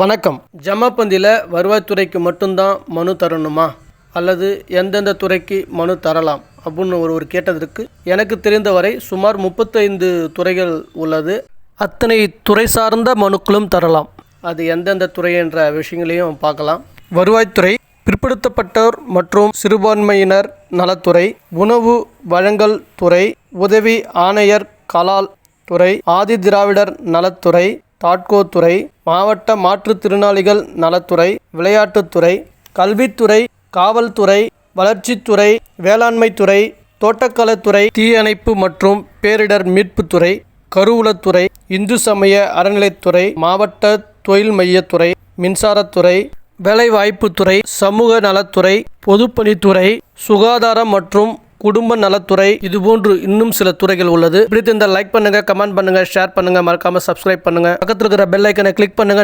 வணக்கம். ஜமாபந்தியில் வருவாய்த்துறைக்கு மட்டும்தான் மனு தரணுமா அல்லது எந்தெந்த துறைக்கு மனு தரலாம் அப்படின்னு ஒருவர் கேட்டதற்கு எனக்கு தெரிந்தவரை சுமார் 35 துறைகள் உள்ளது. அத்தனை துறை சார்ந்த மனுக்களும் தரலாம். அது எந்தெந்த துறை என்ற விஷயங்களையும் பார்க்கலாம். வருவாய்த்துறை, பிற்படுத்தப்பட்டோர் மற்றும் சிறுபான்மையினர் நலத்துறை, உணவு வழங்கல் துறை, உதவி ஆணையர் கலால் துறை, ஆதி திராவிடர் நலத்துறை, தாட்கோ துறை, மாவட்ட மாற்றுத்திறனாளிகள் நலத்துறை, விளையாட்டுத்துறை, கல்வித்துறை, காவல்துறை, வளர்ச்சித்துறை, வேளாண்மைத்துறை, தோட்டக்கலைத்துறை, தீயணைப்பு மற்றும் பேரிடர் மீட்புத்துறை, கருவூலத்துறை, இந்து சமய அறநிலைத்துறை, மாவட்ட தொழில் மையத்துறை, மின்சாரத்துறை, வேலைவாய்ப்புத்துறை, சமூக நலத்துறை, பொதுப்பணித்துறை, சுகாதாரம் மற்றும் குடும்ப நலத்துறை, இதுபோன்று இன்னும் சில துறைகள் உள்ளது. பிடித்திருந்தால் லைக் பண்ணுங்க, கமெண்ட் பண்ணுங்க, ஷேர் பண்ணுங்க, மறக்காம சப்ஸ்கிரைப் பண்ணுங்க. பக்கத்தில் இருக்கிற பெல் ஐக்கனை கிளிக் பண்ணுங்க.